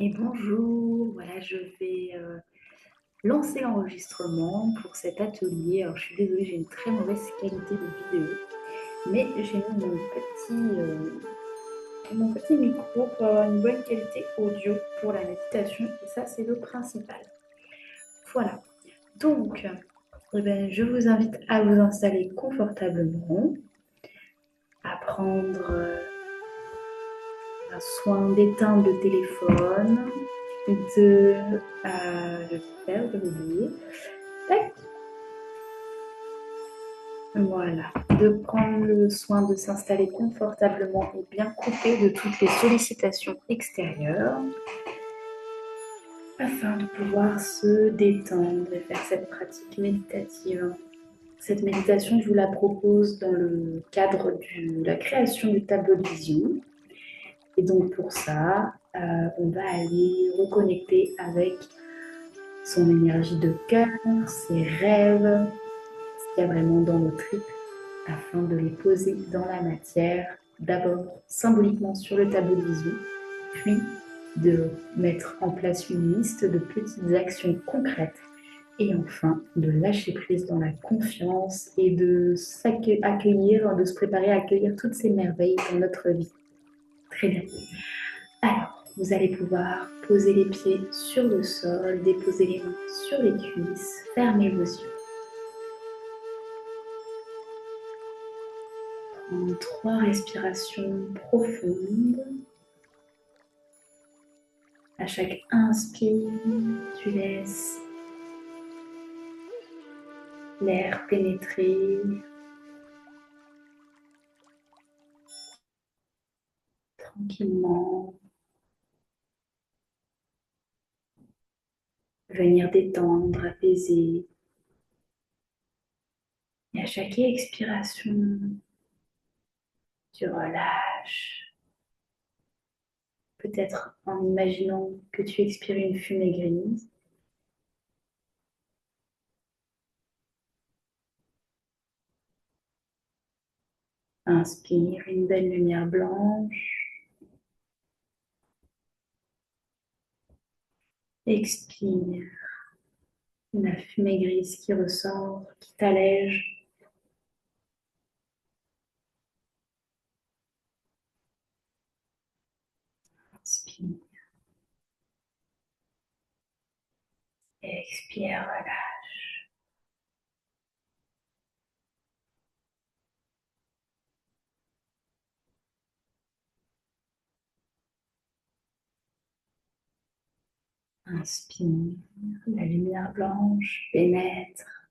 Et bonjour, voilà, je vais lancer l'enregistrement pour cet atelier. Alors, je suis désolée, j'ai une très mauvaise qualité de vidéo, mais j'ai mis mon petit micro pour avoir une bonne qualité audio pour la méditation, et ça, c'est le principal. Voilà, donc, je vous invite à vous installer confortablement, à prendre un soin d'éteindre le téléphone, je vais faire, je vais oublier. Tac. Voilà, de prendre le soin de s'installer confortablement et bien coupé de toutes les sollicitations extérieures afin de pouvoir se détendre et faire cette pratique méditative. Cette méditation, je vous la propose dans le cadre de la création du tableau de vision. Et donc pour ça, on va aller reconnecter avec son énergie de cœur, ses rêves, ce qu'il y a vraiment dans nos tripes, afin de les poser dans la matière, d'abord symboliquement sur le tableau de vision, puis de mettre en place une liste de petites actions concrètes et enfin de lâcher prise dans la confiance et de s'accueillir, de se préparer à accueillir toutes ces merveilles dans notre vie. Très bien. Alors, vous allez pouvoir poser les pieds sur le sol, déposer les mains sur les cuisses, fermer vos yeux. En 3 respirations profondes. À chaque inspire, tu laisses l'air pénétrer tranquillement, venir détendre, apaiser. Et à chaque expiration, tu relâches, peut-être en imaginant que tu expires une fumée grise. Inspire une belle lumière blanche. Expire la fumée grise qui ressort, qui t'allège. Inspire, expire, relâche. Inspire, la lumière blanche pénètre.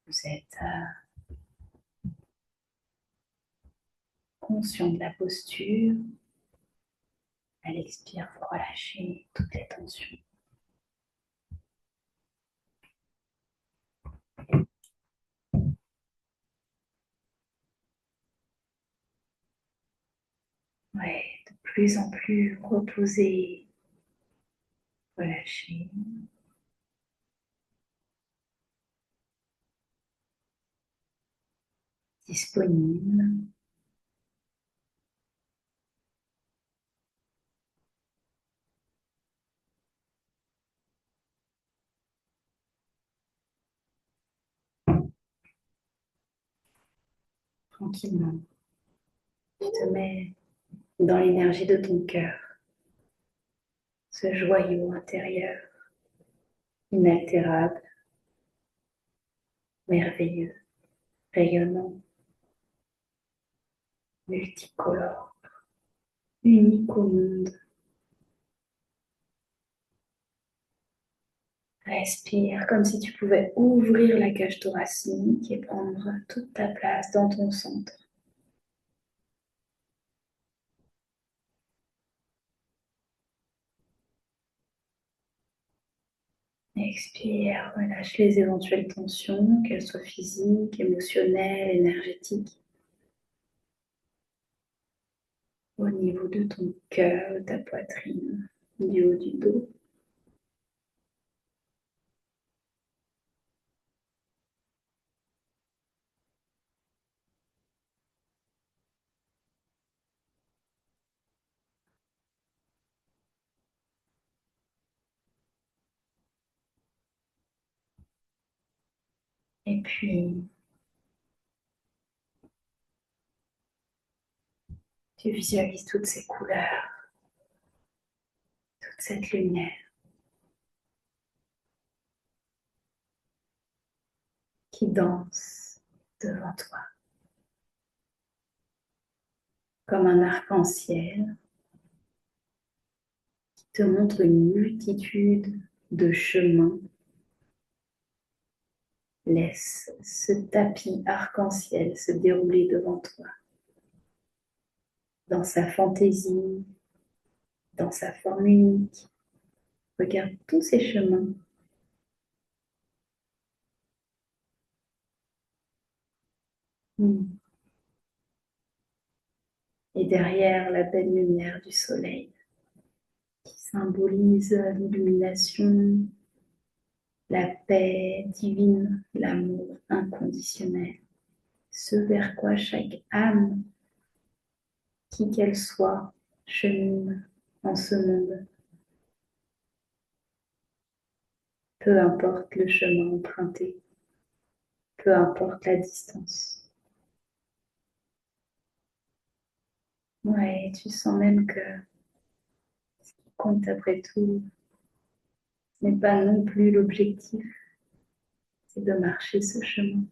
Vous êtes conscient de la posture. À l'expire, vous relâchez toutes les tensions. Ouais, de plus en plus reposé, relâché. Disponible. Tranquillement. Tu te mets dans l'énergie de ton cœur, ce joyau intérieur, inaltérable, merveilleux, rayonnant, multicolore, unique au monde. Respire comme si tu pouvais ouvrir la cage thoracique et prendre toute ta place dans ton centre. Expire, relâche les éventuelles tensions, qu'elles soient physiques, émotionnelles, énergétiques, au niveau de ton cœur, de ta poitrine, du haut du dos. Et puis, tu visualises toutes ces couleurs, toute cette lumière qui danse devant toi comme un arc-en-ciel qui te montre une multitude de chemins. Laisse ce tapis arc-en-ciel se dérouler devant toi dans sa fantaisie, dans sa forme unique. Regarde tous ces chemins. Et derrière la belle lumière du soleil qui symbolise l'illumination, la paix divine, l'amour inconditionnel, ce vers quoi chaque âme, qui qu'elle soit, chemine en ce monde, peu importe le chemin emprunté, peu importe la distance. Ouais, tu sens même que ce qui compte après tout, ce n'est pas non plus l'objectif, c'est de marcher ce chemin.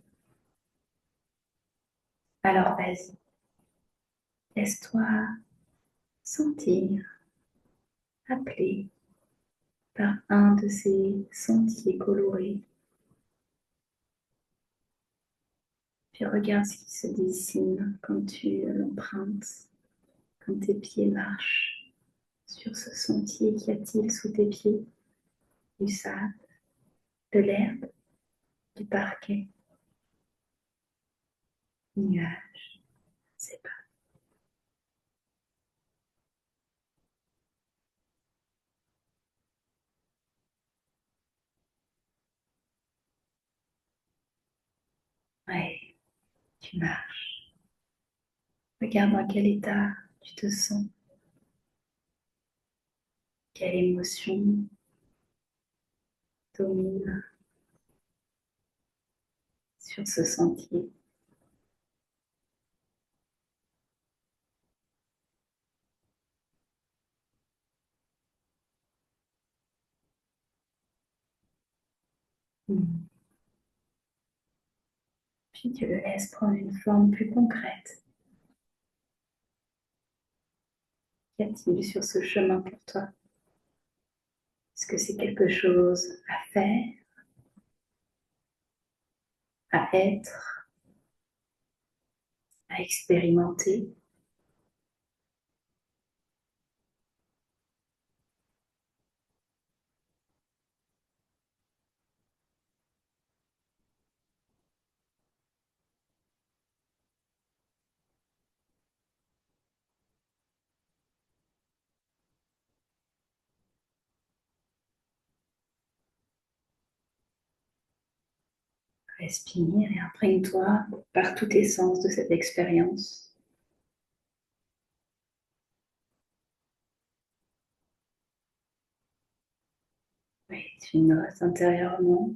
Alors vas-y, laisse-toi sentir appelé par un de ces sentiers colorés. Puis regarde ce qui se dessine quand tu l'empruntes, quand tes pieds marchent sur ce sentier. Qu'y a-t-il sous tes pieds? Du sable, de l'herbe, du parquet, du nuage, c'est pas. Ouais, tu marches. Regarde dans quel état tu te sens, quelle émotion domine sur ce sentier. Puis tu le laisses prendre une forme plus concrète. Qu'y a-t-il sur ce chemin pour toi? Est-ce que c'est quelque chose à faire, à être, à expérimenter? Respire et imprègne-toi par tous tes sens de cette expérience. Oui, tu notes intérieurement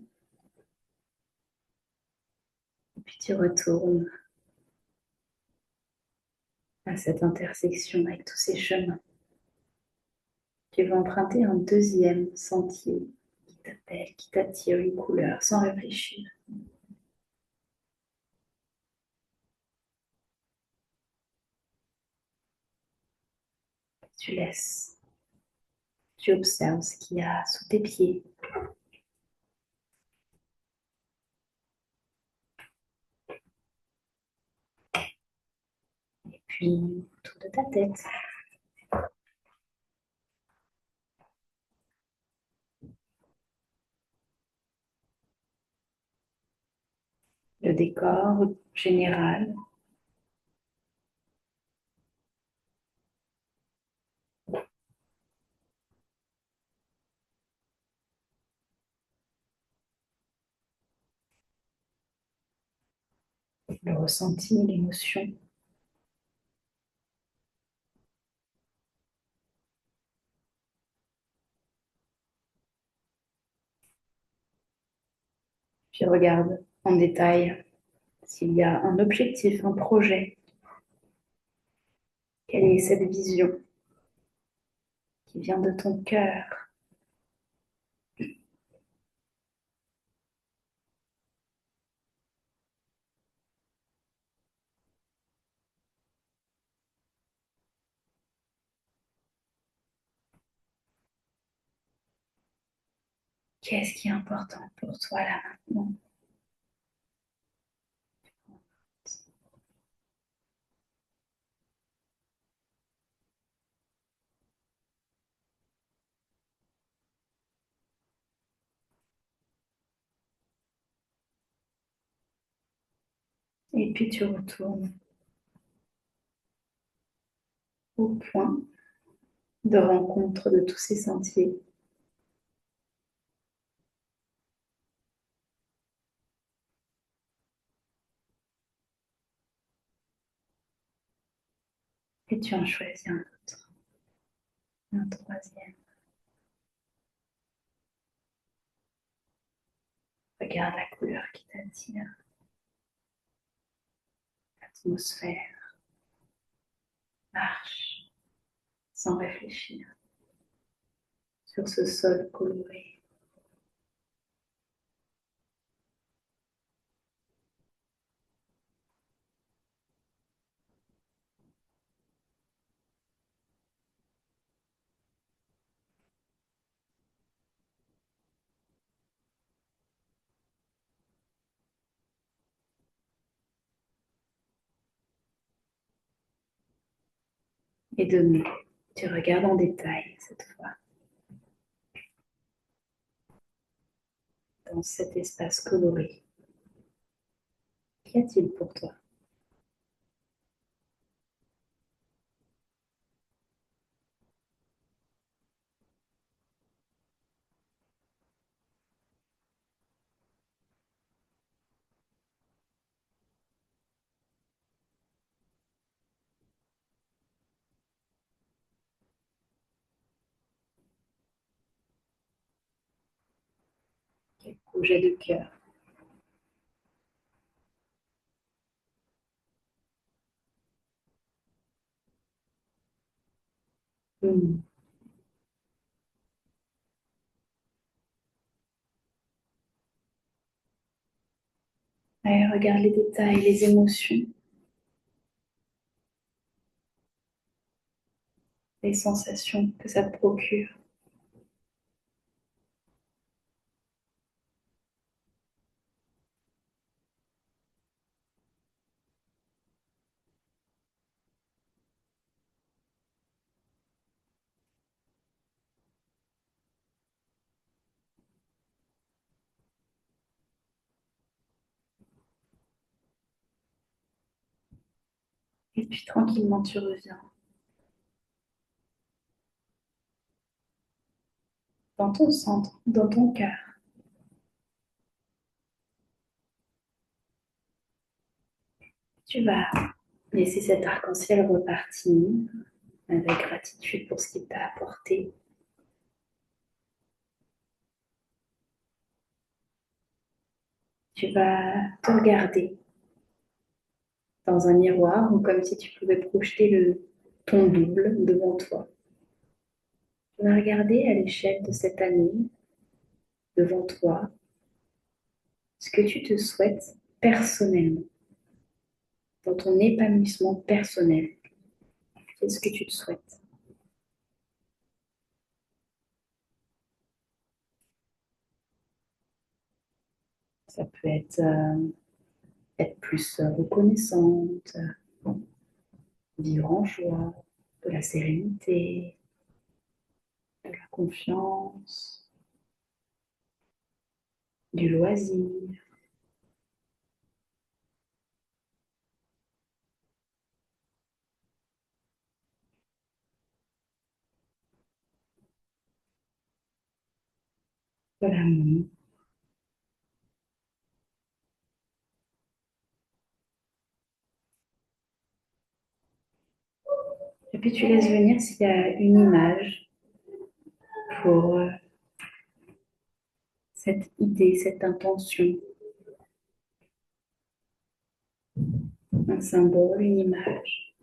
et puis tu retournes à cette intersection avec tous ces chemins. Tu vas emprunter un deuxième sentier qui t'appelle, qui t'attire une couleur sans réfléchir. Tu laisses, tu observes ce qu'il y a sous tes pieds. Puis autour de ta tête. Le décor général, le ressenti, l'émotion. Puis regarde en détail s'il y a un objectif, un projet. Quelle est cette vision qui vient de ton cœur? Qu'est-ce qui est important pour toi là maintenant? Et puis tu retournes au point de rencontre de tous ces sentiers et tu en choisis un autre, un troisième. Regarde la couleur qui t'attire, l'atmosphère, marche sans réfléchir sur ce sol coloré. Et demain, tu regardes en détail cette fois dans cet espace coloré. Qu'y a-t-il pour toi? Quel projet de cœur? Hmm. Allez, regarde les détails, les émotions, les sensations que ça te procure. Et puis tranquillement, tu reviens dans ton centre, dans ton cœur. Tu vas laisser cet arc-en-ciel repartir avec gratitude pour ce qu'il t'a apporté. Tu vas te regarder dans un miroir ou comme si tu pouvais projeter ton double devant toi. Tu vas regarder à l'échelle de cette année devant toi ce que tu te souhaites personnellement, dans ton épanouissement personnel. Qu'est-ce que tu te souhaites? Ça peut être plus reconnaissante, vivre en joie, de la sérénité, de la confiance, du loisir, de l'amour. Et puis tu laisses venir s'il y a une image pour cette idée, cette intention symbole, une image.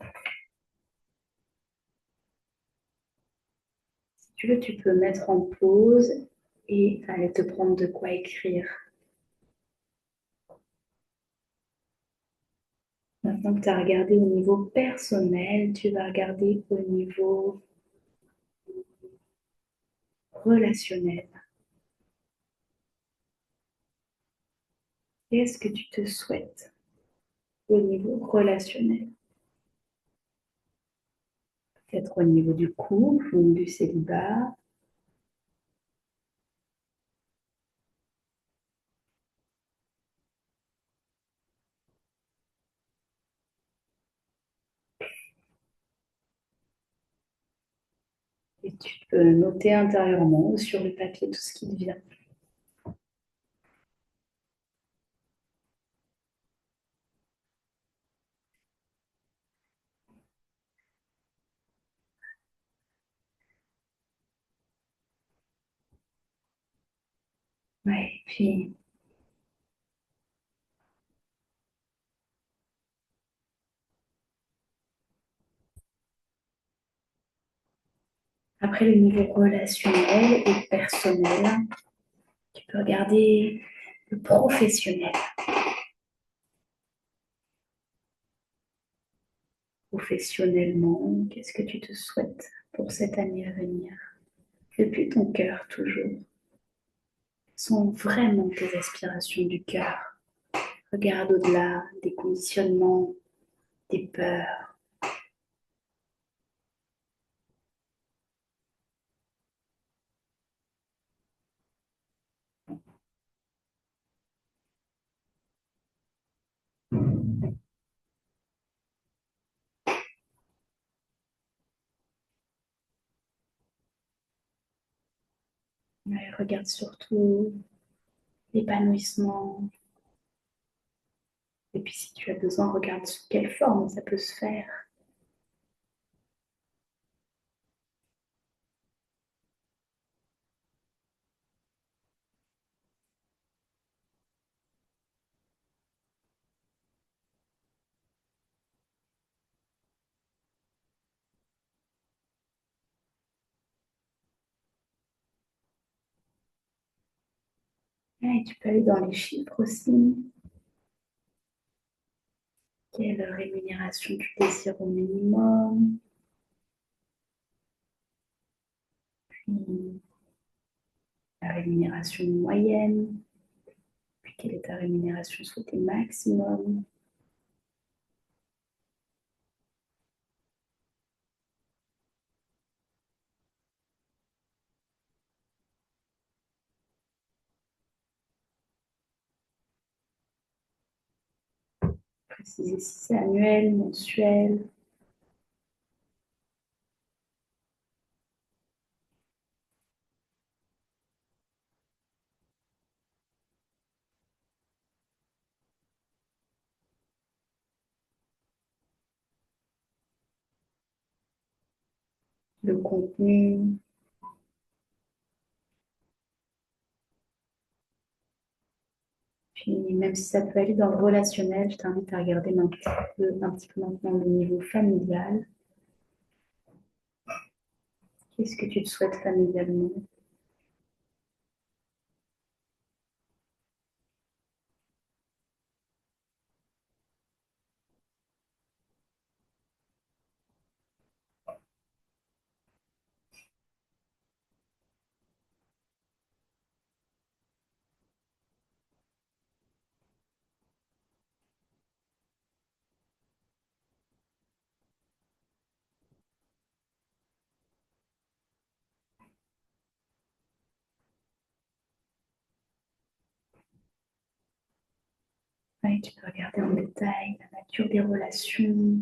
Si tu veux, tu peux mettre en pause et aller te prendre de quoi écrire. Maintenant que tu as regardé au niveau personnel, tu vas regarder au niveau relationnel. Qu'est-ce que tu te souhaites au niveau relationnel? Peut-être au niveau du couple ou du célibat. Et tu peux noter intérieurement ou sur le papier tout ce qui te vient. Ouais, puis après le niveau relationnel et personnel, tu peux regarder le professionnel. Professionnellement, qu'est-ce que tu te souhaites pour cette année à venir? Depuis ton cœur toujours. Sont vraiment tes aspirations du cœur. Regarde au-delà des conditionnements, des peurs. Ouais, regarde surtout l'épanouissement. Et puis si tu as besoin, regarde sous quelle forme ça peut se faire. Ouais, tu peux aller dans les chiffres aussi. Quelle rémunération tu désires au minimum? Puis la rémunération moyenne. Puis quelle est ta rémunération souhaitée maximum? Préciser si c'est annuel, mensuel. Le contenu. Puis même si ça peut aller dans le relationnel, je t'invite à regarder un petit peu maintenant le niveau familial. Qu'est-ce que tu te souhaites familialement? Ouais, tu peux regarder en détail la nature des relations,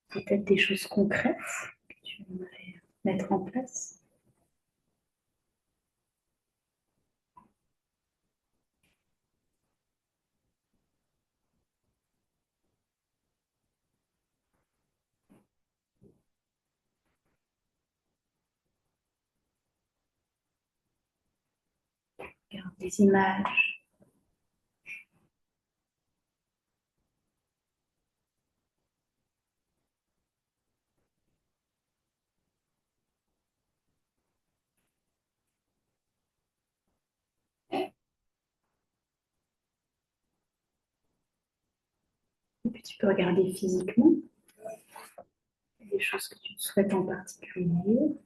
peut-être des choses concrètes que tu aimerais mettre en place. Regarde des images, tu peux regarder physiquement? Des choses que tu souhaites en particulier?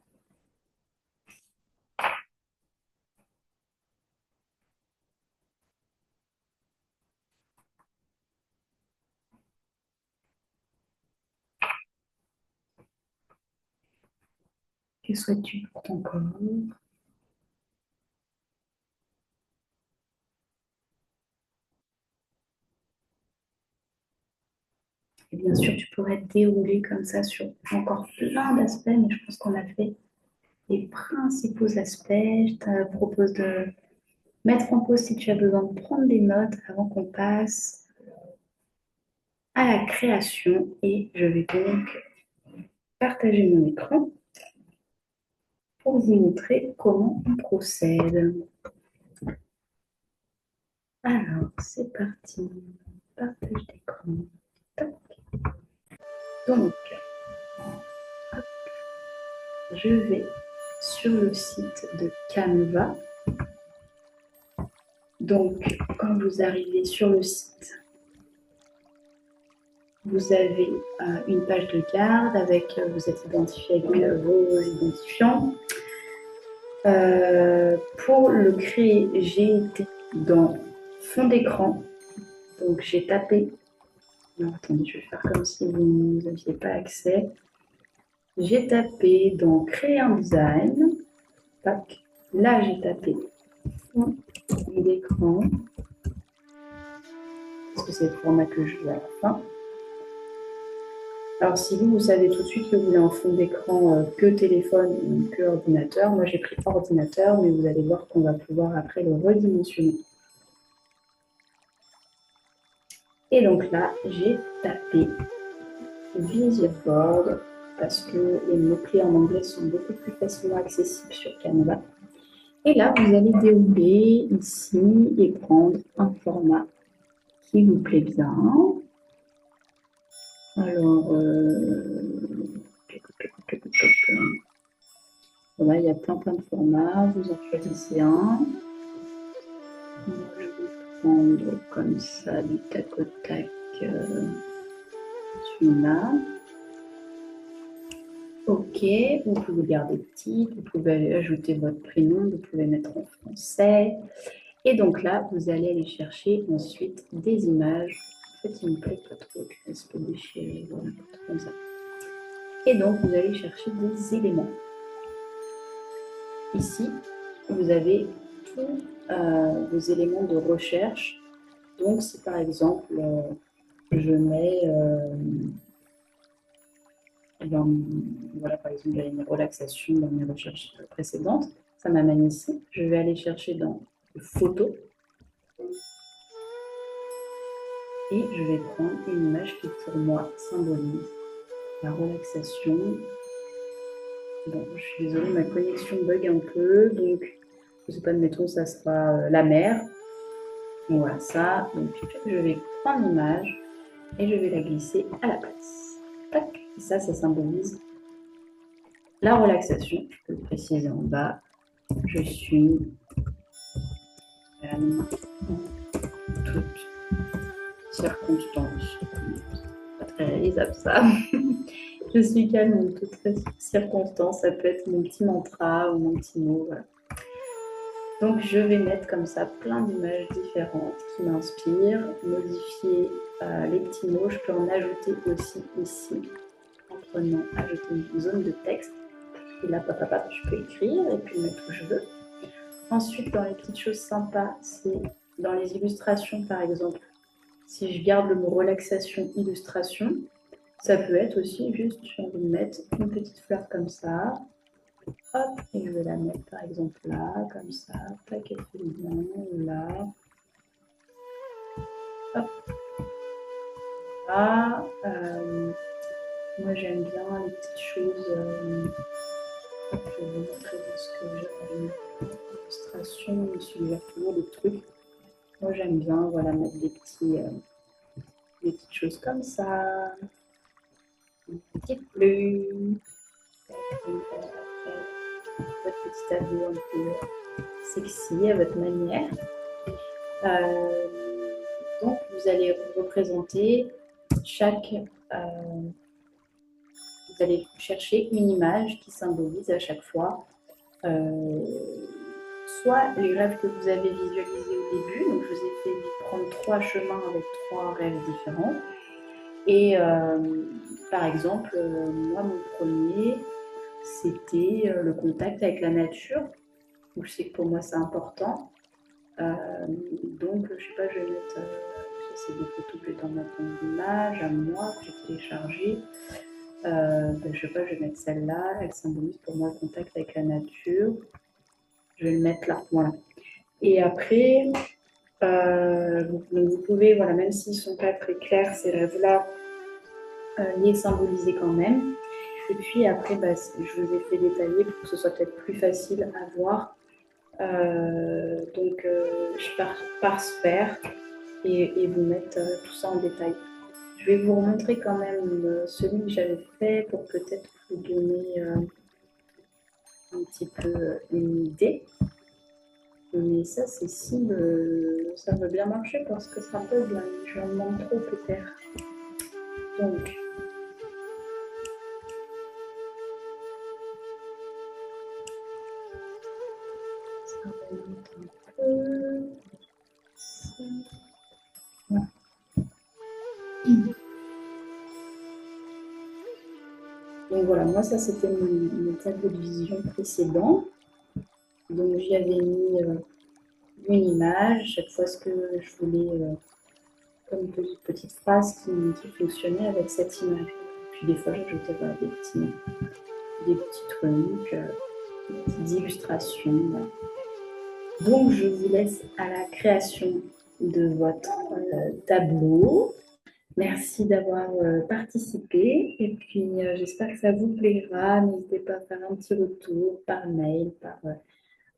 Que souhaites-tu pour ton corps? Et bien sûr, tu pourrais te dérouler comme ça sur encore plein d'aspects, mais je pense qu'on a fait les principaux aspects. Je te propose de mettre en pause si tu as besoin de prendre des notes avant qu'on passe à la création. Et je vais donc partager mon écran pour vous montrer comment on procède. Alors, c'est parti. Partage d'écran. Tac. Donc, hop, je vais sur le site de Canva. Donc, quand vous arrivez sur le site, vous avez une page de garde avec, vous êtes identifié avec vos identifiants. Pour le créer, j'ai été dans fond d'écran. Donc, j'ai tapé. Non, attendez, je vais faire comme si vous n'aviez pas accès. J'ai tapé dans créer un design. Tac. Là, j'ai tapé fond d'écran. Parce que c'est le format que je veux à la fin. Alors, si vous savez tout de suite que vous voulez un fond d'écran que téléphone ou que ordinateur, moi j'ai pris ordinateur, mais vous allez voir qu'on va pouvoir après le redimensionner. Et donc là, j'ai tapé Vision Board parce que les mots-clés en anglais sont beaucoup plus facilement accessibles sur Canva. Et là, vous allez dérouler ici et prendre un format qui vous plaît bien. Alors, voilà, il y a plein de formats. Vous en choisissez un. Moi, je vais prendre comme ça du tac au tac celui-là. Ok, vous pouvez garder petit, vous pouvez ajouter votre prénom, vous pouvez mettre en français. Et donc là, vous allez aller chercher ensuite des images. En fait, il me plaît pas trop, je laisse le déchirer, voilà, comme ça. Et donc, vous allez chercher des éléments. Ici, vous avez tous vos éléments de recherche. Donc, si par exemple, je mets, voilà, par exemple, j'avais une relaxation dans mes recherches précédentes, ça m'amène ici. Je vais aller chercher dans photos et je vais prendre une image qui, pour moi, symbolise la relaxation. Bon, je suis désolée, ma connexion bug un peu, donc je ne sais pas, admettons, ça sera la mer. Voilà ça. Donc, je vais prendre l'image et je vais la glisser à la place. Tac. Et ça symbolise la relaxation. Je peux le préciser en bas. Je suis calme en toute circonstance. Pas très réalisable ça. Je suis calme en toute circonstance. Ça peut être mon petit mantra ou mon petit mot. Voilà. Donc, je vais mettre comme ça plein d'images différentes qui m'inspirent, modifier les petits mots. Je peux en ajouter aussi ici, en prenant, ajouter une zone de texte. Et là, je peux écrire et puis mettre où je veux. Ensuite, dans les petites choses sympas, c'est dans les illustrations, par exemple. Si je garde le mot relaxation, illustration, ça peut être aussi juste, j'ai envie de mettre une petite fleur comme ça. Hop, et je vais la mettre par exemple là, comme ça, tac, elle fait bien, là. Hop. Là, moi j'aime bien les petites choses. Je vais vous montrer ce que j'ai une illustration, je suis toujours des trucs. Moi j'aime bien, voilà, mettre des petites choses comme ça. Une petite plume. Votre petit tableau un peu sexy à votre manière. Donc, vous allez représenter chaque, vous allez chercher une image qui symbolise à chaque fois soit les rêves que vous avez visualisés au début. Donc, je vous ai fait prendre 3 chemins avec 3 rêves différents. Et par exemple, moi, mon premier, c'était le contact avec la nature. Donc, je sais que pour moi, c'est important. Donc, je sais pas, je vais mettre, ça c'est des photos que j'ai dans ma bande d'images, à moi, que j'ai téléchargées. Je sais pas, je vais mettre celle-là, elle symbolise pour moi le contact avec la nature. Je vais le mettre là, voilà. Et après, vous pouvez, voilà, même s'ils ne sont pas très clairs, ces rêves-là, les symboliser quand même. Et puis après, je vous ai fait détailler pour que ce soit peut-être plus facile à voir. Je pars par sphère et vous mettre tout ça en détail. Je vais vous remontrer quand même celui que j'avais fait pour peut-être vous donner un petit peu une idée. Mais ça, c'est si ça veut bien marcher parce que ça bug là, j'en demande trop peut-être. Donc, ça remonte un peu. Voilà. Donc voilà, moi ça c'était mon tableau de vision précédent. Donc j'y avais mis une image, chaque fois ce que je voulais, comme une petite phrase qui fonctionnait avec cette image. Puis des fois j'ajoutais voilà, des petits trucs, des petites illustrations. Voilà. Donc je vous laisse à la création de votre tableau. Merci d'avoir participé et puis j'espère que ça vous plaira. N'hésitez pas à faire un petit retour par mail, par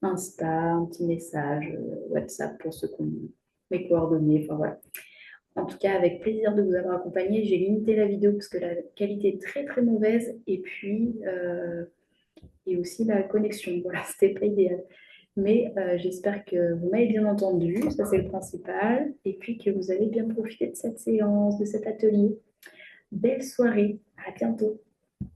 Insta, un petit message, WhatsApp pour ceux qui ont mes coordonnées. Enfin, voilà. En tout cas, avec plaisir de vous avoir accompagné. J'ai limité la vidéo parce que la qualité est très très mauvaise et puis et aussi la connexion. Voilà, c'était pas idéal. Mais j'espère que vous m'avez bien entendu, ça c'est le principal, et puis que vous avez bien profité de cette séance, de cet atelier. Belle soirée, à bientôt.